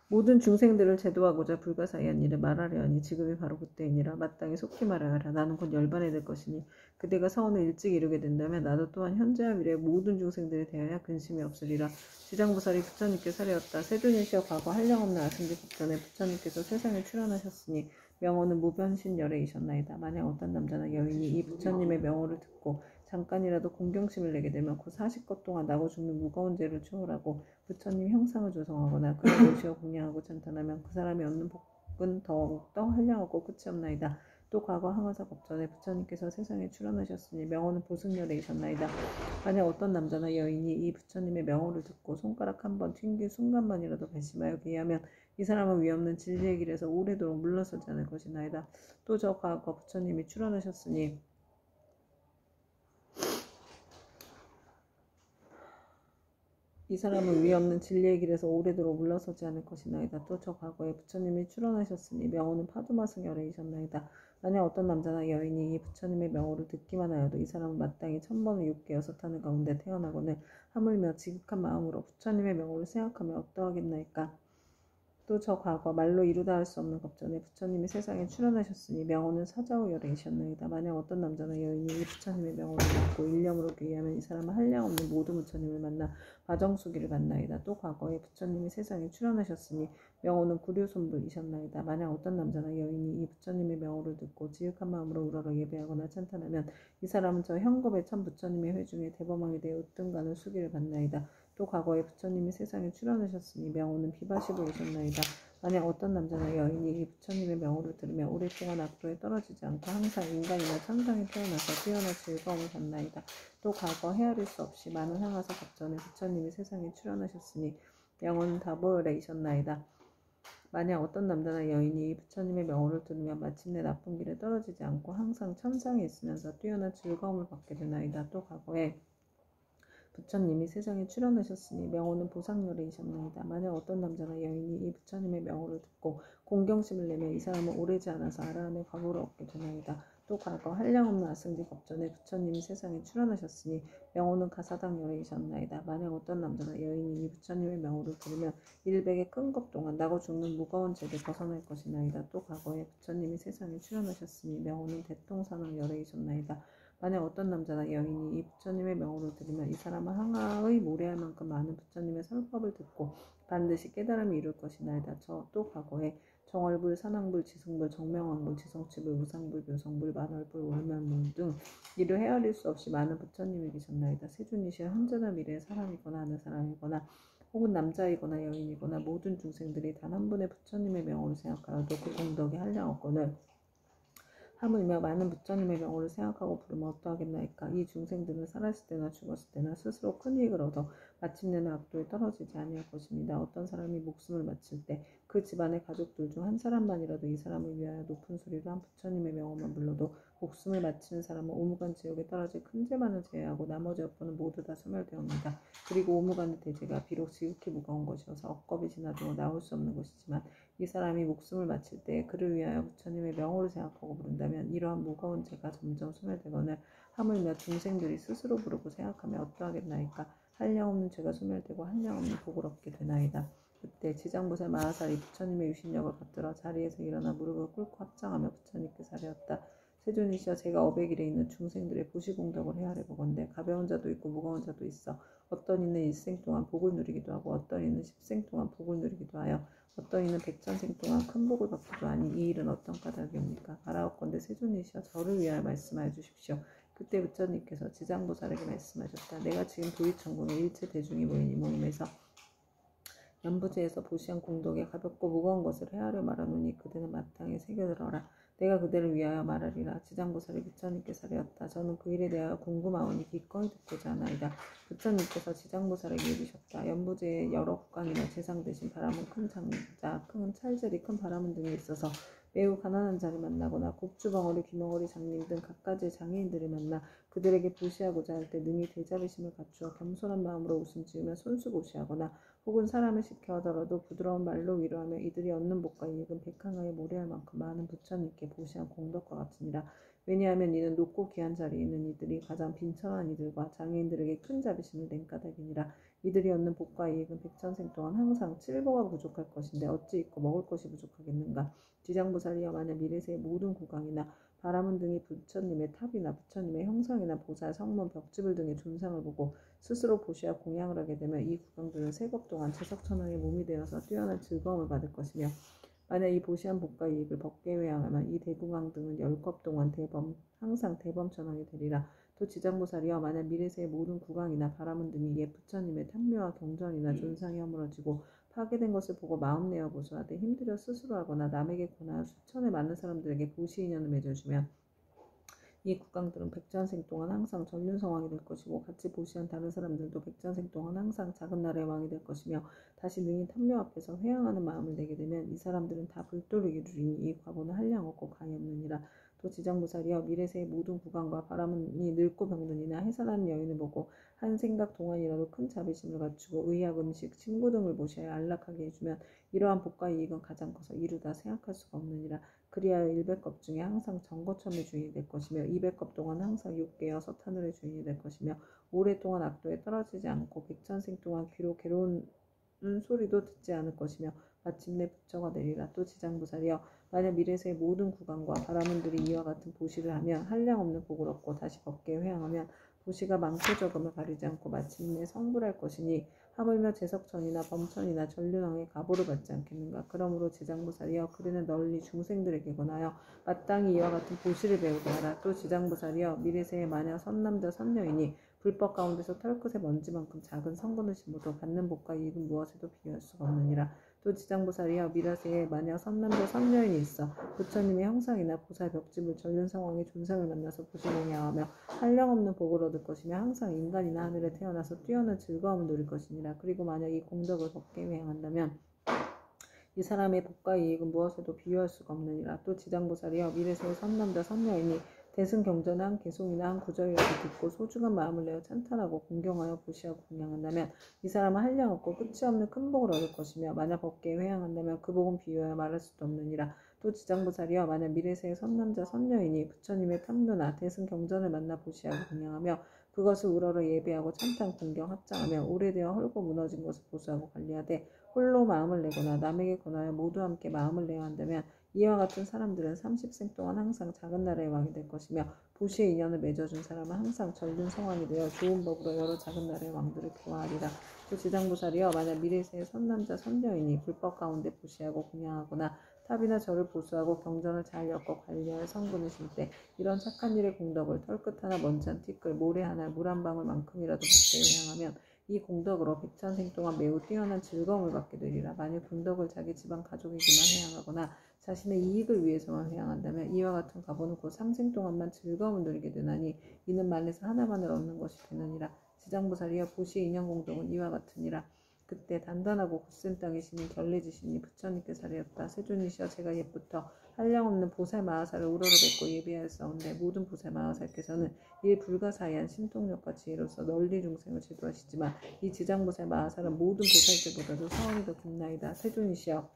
모든 중생들을 제도하고자 불가사의한 일을 말하려 하니 지금이 바로 그때이니라. 마땅히 속히 말하여라. 나는 곧 열반에 될 것이니 그대가 서원을 일찍 이루게 된다면 나도 또한 현재와 미래의 모든 중생들에 대하여 근심이 없으리라. 지장보살이 부처님께 사려었다. 세존일시여 과거 한량없는 아승지 법전에 부처님께서 세상에 출현하셨으니 명호는 무변신열애이셨나이다. 만약 어떤 남자나 여인이 이 부처님의 명호를 듣고 잠깐이라도 공경심을 내게 되면 곧 40것 동안 나고 죽는 무거운 죄를 초월하고 부처님 형상을 조성하거나 그를 모시어 공양하고 찬탄하면 그 사람이 얻는 복은 더욱더 한량없고 끝이 없나이다. 또 과거 항아사 법전에 부처님께서 세상에 출현하셨으니 명호는 보승열애이셨나이다. 만약 어떤 남자나 여인이 이 부처님의 명호를 듣고 손가락 한 번 튕긴 순간만이라도 배심하여 귀하면 이 사람은 위없는 진리의 길에서 오래도록 물러서지 않을 것이나이다. 또 저 과거 부처님이 출현하셨으니 이 사람은 위없는 진리의 길에서 오래도록 물러서지 않을 것이나이다. 또 저 과거에 부처님이 출현하셨으니 명호는 파두마승열애이셨나이다. 만약 어떤 남자나 여인이 이 부처님의 명호를 듣기만 하여도 이 사람은 마땅히 1000번을 6개 6하늘 가운데 태어나거늘 하물며 지극한 마음으로 부처님의 명호를 생각하며 어떠하겠나이까. 또 저 과거 말로 이루다 할 수 없는 법전에 부처님이 세상에 출현하셨으니 명호는 사자후 열애이셨나이다. 만약 어떤 남자나 여인이 이 부처님의 명호를 듣고 일념으로 귀의하면 이 사람은 한량없는 모든 부처님을 만나 바정수기를 만나이다. 또 과거에 부처님이 세상에 출현하셨으니 명호는 구류손불이셨나이다. 만약 어떤 남자나 여인이 이 부처님의 명호를 듣고 지극한 마음으로 우러러 예배하거나 찬탄하면 이 사람은 저 현겁의 참 부처님의 회중에 대범하게 되어 으뜸가는 수기를 받나이다. 또 과거에 부처님이 세상에 출현하셨으니 명호는 비바시보이셨나이다. 만약 어떤 남자나 여인이 이 부처님의 명호를 들으며 오랫동안 악도에 떨어지지 않고 항상 인간이나 천상에 태어나서 뛰어난 즐거움을 받나이다. 또 과거 헤아릴 수 없이 많은 항아사 법전에 부처님이 세상에 출현하셨으니 명호는 다보열애이셨나이다. 만약 어떤 남자나 여인이 이 부처님의 명호를 들으며 마침내 나쁜 길에 떨어지지 않고 항상 천상에 있으면서 뛰어난 즐거움을 받게 되나이다. 또 과거에 부처님이 세상에 출현하셨으니 명호는 보상열애이셨나이다. 만약 어떤 남자나 여인이 이 부처님의 명호를 듣고 공경심을 내며 이 사람은 오래지 않아서 아라함의 과보를 얻게 되나이다. 또 과거 한량없는 아승지 법전에 부처님이 세상에 출현하셨으니 명호는 가사당열애이셨나이다. 만약 어떤 남자나 여인이 이 부처님의 명호를 들으면 100의 큰 것 동안 나고 죽는 무거운 죄를 벗어날 것이나이다. 또 과거에 부처님이 세상에 출현하셨으니 명호는 대통사랑열애이셨나이다. 만약 어떤 남자나 여인이 이 부처님의 명호를 들으면 이 사람은 항아의 모래알 만큼 많은 부처님의 설법을 듣고 반드시 깨달음이 이룰 것이나이다. 저 또 과거에 정월불, 산왕불, 지승불, 정명왕불, 지성치불, 우상불, 묘성불, 만월불, 월면불 등 이를 헤아릴 수 없이 많은 부처님이 계셨나이다. 세존이시여 현재나 미래의 사람이거나 하는 사람이거나 혹은 남자이거나 여인이거나 모든 중생들이 단 한 분의 부처님의 명호를 생각하여도 그 공덕이 한량없거늘 하물며 많은 부처님의 명호를 생각하고 부르면 어떠하겠나이까. 이 중생들은 살았을 때나 죽었을 때나 스스로 큰 이익을 얻어 마침내는 악도에 떨어지지 아니할 것입니다. 어떤 사람이 목숨을 마칠 때 그 집안의 가족들 중 한 사람만이라도 이 사람을 위하여 높은 소리로 한 부처님의 명호만 불러도 목숨을 마치는 사람은 오무간 지옥에 떨어질 큰 죄만을 제외하고 나머지 업보는 모두 다 소멸되옵니다. 그리고 오무간의 대죄가 비록 지극히 무거운 것이어서 억겁이 지나도 나올 수 없는 것이지만 이 사람이 목숨을 마칠 때 그를 위하여 부처님의 명호를 생각하고 부른다면 이러한 무거운 죄가 점점 소멸되거늘 하물며 중생들이 스스로 부르고 생각하며 어떠하겠나이까. 한량없는 죄가 소멸되고 한량없는 복을 얻게 되나이다. 그때 지장보살 마하살이 부처님의 유신력을 받들어 자리에서 일어나 무릎을 꿇고 합장하며 부처님께 사려었다. 세존이시여 제가 어백일에 있는 중생들의 보시공덕을 헤아려 보건대 가벼운 자도 있고 무거운 자도 있어 어떤 이는 일생 동안 복을 누리기도 하고 어떤 이는 10생 동안 복을 누리기도 하여 어떤 이는 100,000생 동안 큰 복을 받기도 하니 이 일은 어떤 까닭입니까? 아라옵건대 세존이시여 저를 위하여 말씀하여 주십시오. 그때 부처님께서 지장보살에게 말씀하셨다. 내가 지금 도의천궁에 일체 대중이 모인 이 모임에서 연부지에서 보시한 공덕에 가볍고 무거운 것을 헤아려 말하노니 그대는 마땅히 새겨들어라. 내가 그대를 위하여 말하리라. 지장보살이 부처님께 사려었다. 저는 그 일에 대하여 궁금하오니 기꺼이 듣고자 하나이다. 부처님께서 지장보살에게 이르셨다. 연부지에 여러 국강이나 재상 대신 바람은 큰 장자, 큰 찰젤이 큰 바람은 등이 있어서 매우 가난한 자를 만나거나 곡주벙어리, 귀멍어리 장님 등 각가지의 장애인들을 만나 그들에게 보시하고자 할 때 능히 대자비심을 갖추어 겸손한 마음으로 웃음 지으며 손수고시하거나 혹은 사람을 시켜하더라도 부드러운 말로 위로하며 이들이 얻는 복과 이익은 백항아에 모래할 만큼 많은 부처님께 보시한 공덕과 같으니라. 왜냐하면 이는 높고 귀한 자리에 있는 이들이 가장 빈천한 이들과 장애인들에게 큰 자비심을 낸 까닭이니라. 이들이 얻는 복과 이익은 백천생 동안 항상 칠보가 부족할 것인데 어찌 있고 먹을 것이 부족하겠는가. 지장보살이여 만약 미래세의 모든 국왕이나 바라문 등이 부처님의 탑이나 부처님의 형상이나 보살, 성문, 벽지불 등의 존상을 보고 스스로 보시와 공양을 하게 되면 이 국왕들은 세겁 동안 제석천왕의 몸이 되어서 뛰어난 즐거움을 받을 것이며 만약 이 보시한 복과 이익을 법계 회양하면 이 대국왕 등은 10겁 동안 항상 대범천왕이 되리라. 또 지장보살이여 만약 미래세의 모든 국왕이나 바라문 등이 옛 부처님의 탐묘와 경전이나 존상이 허물어지고 파괴된 것을 보고 마음 내어 고소하되 힘들여 스스로 하거나 남에게 권하여 수천에 많은 사람들에게 보시 인연을 맺어주면 이 국왕들은 백전생 동안 항상 전륜성왕이 될 것이고 같이 보시한 다른 사람들도 백전생 동안 항상 작은 나라의 왕이 될 것이며 다시 능히 탐묘 앞에서 회양하는 마음을 내게 되면 이 사람들은 다 불도를 이루리니 이 과보는 한량 없고 가히 없느니라. 또 지장보살이여 미래세의 모든 국왕과 바라문이 늙고 병든이나 해산하는 여인을 보고 한 생각 동안이라도 큰 자비심을 갖추고 의학, 음식, 친구 등을 모셔야 안락하게 해주면 이러한 복과 이익은 가장 커서 이루다 생각할 수가 없느니라. 그리하여 100겁 중에 항상 정거천의 주인이 될 것이며 200겁 동안 항상 육계여 서탄울의 주인이 될 것이며 오랫동안 악도에 떨어지지 않고 백천생 동안 귀로 괴로운 소리도 듣지 않을 것이며 마침내 부처가 되리라. 또 지장보살이여 만약 미래세의 모든 국왕과 바라문들이 이와 같은 보시를 하면 한량없는 복을 얻고 다시 법계에 회양하면 보시가 많고 적음을 가리지 않고 마침내 성불할 것이니 하물며 제석천이나 범천이나 전륜왕의 가보를 받지 않겠는가. 그러므로 지장보살이여 그대는 널리 중생들에게 권하여 마땅히 이와 같은 보시를 배우게 하라. 또 지장보살이여 미래세에 만약 선남자 선녀이니 불법 가운데서 털끝의 먼지만큼 작은 성분을 심어도 받는 복과 이익은 무엇에도 비교할 수가 없느니라. 또 지장보살이여 미래세에 만약 선남자 선녀인이 있어 부처님의 형상이나 보살 벽지불 전륜성왕의 존상을 만나서 보시공양하며 한량없는 복을 얻을 것이며 항상 인간이나 하늘에 태어나서 뛰어난 즐거움을 누릴 것이니라. 그리고 만약 이 공덕을 법계 회행한다면 이 사람의 복과 이익은 무엇에도 비교할 수가 없느니라. 또 지장보살이여 미래세의 선남자 선녀이니 대승 경전의 한 개송이나 한 구절이라도 듣고 소중한 마음을 내어 찬탄하고 공경하여 보시하고 공양한다면 이 사람은 한량 없고 끝이 없는 큰 복을 얻을 것이며 만약 법계에 회양한다면 그 복은 비교하여 말할 수도 없느니라. 또 지장보살이여 만약 미래세의 선남자 선녀이니 부처님의 탐묘나 대승 경전을 만나 보시하고 공양하며 그것을 우러러 예배하고 찬탄 공경 합장하며 오래되어 헐고 무너진 것을 보수하고 관리하되 홀로 마음을 내거나 남에게 권하여 모두 함께 마음을 내야 한다면 이와 같은 사람들은 30생 동안 항상 작은 나라의 왕이 될 것이며 보시의 인연을 맺어준 사람은 항상 전륜성왕이 되어 좋은 법으로 여러 작은 나라의 왕들을 교화하리라. 또 지장보살이여 만약 미래세의 선남자 선녀이니 불법 가운데 보시하고 공양하거나 탑이나 절을 보수하고 경전을 잘 엮어 관리하여 성분을 실 때 이런 착한 일의 공덕을 털끝 하나 먼지 한 티끌 모래 하나 물 한 방울만큼이라도 복되게 향하면 이 공덕으로 백천생 동안 매우 뛰어난 즐거움을 받게 되리라. 만일 공덕을 자기 집안 가족에게만 회양하거나 자신의 이익을 위해서만 회양한다면 이와 같은 가보는 곧 3생 동안만 즐거움을 누리게 되나니 이는 만에서 하나만을 얻는 것이 되느니라. 지장보살이여 보시의 인연공덕은 이와 같으니라. 그때 단단하고 굳센 땅에 신인 결례지신이 부처님께 사례였다. 세존이시여 제가 옛부터 한량없는 보살 마하사를 우러러 뵙고 예비하였사온데 모든 보살 마하사께서는 일 불가사의한 신통력과 지혜로서 널리 중생을 제도하시지만 이 지장보살 마하사는 모든 보살들보다도 사원이 더 깊나이다. 세존이시여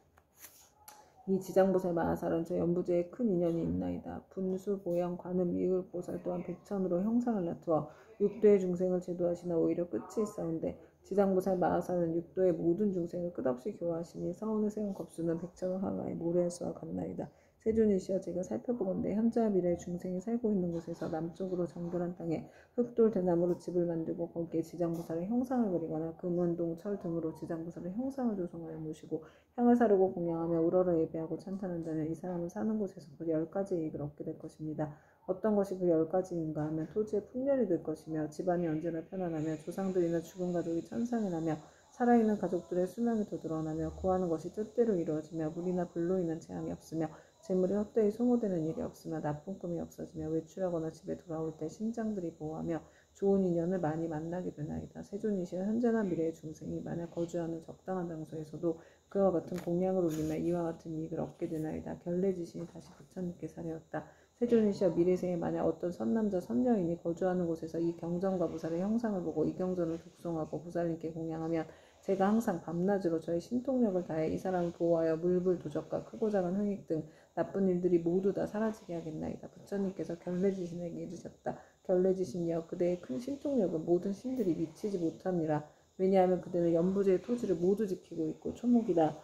이 지장보살 마하살은 저 연부제에 큰 인연이 있나이다. 분수, 보영, 관음, 미을보살 또한 백천으로 형상을 나투어 육도의 중생을 제도하시나 오히려 끝이 있사온데 지장보살 마하살은 육도의 모든 중생을 끝없이 교화하시니 사원을 세운 겁수는 백천을 화가의 모래의 수와 같나이다. 세존이시여 제가 살펴보건대 현재와 미래의 중생이 살고 있는 곳에서 남쪽으로 정결한 땅에 흙돌 대나무로 집을 만들고 거기에 지장보살의 형상을 그리거나 금은동 철 등으로 지장보살의 형상을 조성하여 모시고 향을 사르고 공양하며 우러러 예배하고 찬탄한다면 이 사람은 사는 곳에서 그 10가지 이익을 얻게 될 것입니다. 어떤 것이 그 10가지인가 하면 토지에 풍년이 될 것이며 집안이 언제나 편안하며 조상들이나 죽은 가족이 천상에 나며 살아있는 가족들의 수명이 더 늘어나며 구하는 것이 뜻대로 이루어지며 물이나 불로 인한 재앙이 없으며 재물이 헛되이 소모되는 일이 없으며 나쁜 꿈이 없어지며 외출하거나 집에 돌아올 때 신장들이 보호하며 좋은 인연을 많이 만나게 되나이다. 세존이시여 현재나 미래의 중생이 만약 거주하는 적당한 장소에서도 그와 같은 공양을 올리며 이와 같은 이익을 얻게 되나이다. 결례지신이 다시 부처님께 사례었다. 세존이시여 미래세에 만약 어떤 선남자 선녀인이 거주하는 곳에서 이 경전과 부살의 형상을 보고 이 경전을 독송하고 부살님께 공양하면 제가 항상 밤낮으로 저의 신통력을 다해 이 사람을 보호하여 물불 도적과 크고 작은 흥익 등 나쁜 일들이 모두 다 사라지게 하겠나이다. 부처님께서 결례지신에게 이르셨다. 결례지신이여 그대의 큰 신통력은 모든 신들이 미치지 못함이라. 왜냐하면 그들은 연부제의 토지를 모두 지키고 있고 초목이다.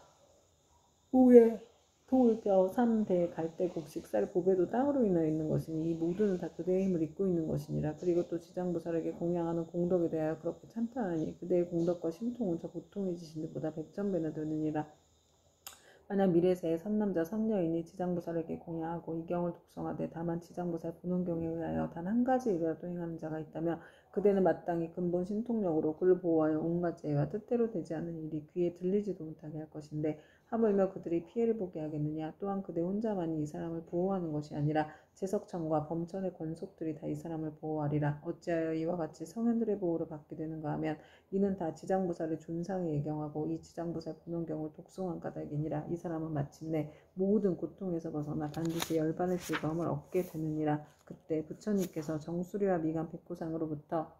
우에 돌, 벼, 삼, 대, 갈대, 곡식, 쌀, 보배도 땅으로 인하여 있는 것이니 이 모두는 다 그대의 힘을 잇고 있는 것이니라. 그리고 또 지장보살에게 공양하는 공덕에 대하여 그렇게 찬탄하니 그대의 공덕과 신통은 저 보통의 지신들보다 백전배나 되느니라. 만약 미래세에 선남자 선녀인이 지장보살에게 공양하고 이경을 독성하되 다만 지장보살 분원경에 의하여 단 한 가지 일이라도 행하는 자가 있다면 그대는 마땅히 근본 신통력으로 그를 보호하여 온갖 죄와 뜻대로 되지 않는 일이 귀에 들리지도 못하게 할 것인데 하물며 그들이 피해를 보게 하겠느냐. 또한 그대 혼자만이 이 사람을 보호하는 것이 아니라 제석천과 범천의 권속들이 다 이 사람을 보호하리라. 어찌하여 이와 같이 성현들의 보호를 받게 되는가 하면 이는 다 지장보살의 존상에 예경하고 이 지장보살 분원경을 독송한 까닭이니라. 이 사람은 마침내 모든 고통에서 벗어나 반드시 열반의 즐거움을 얻게 되느니라. 그때 부처님께서 정수리와 미간 백구상으로부터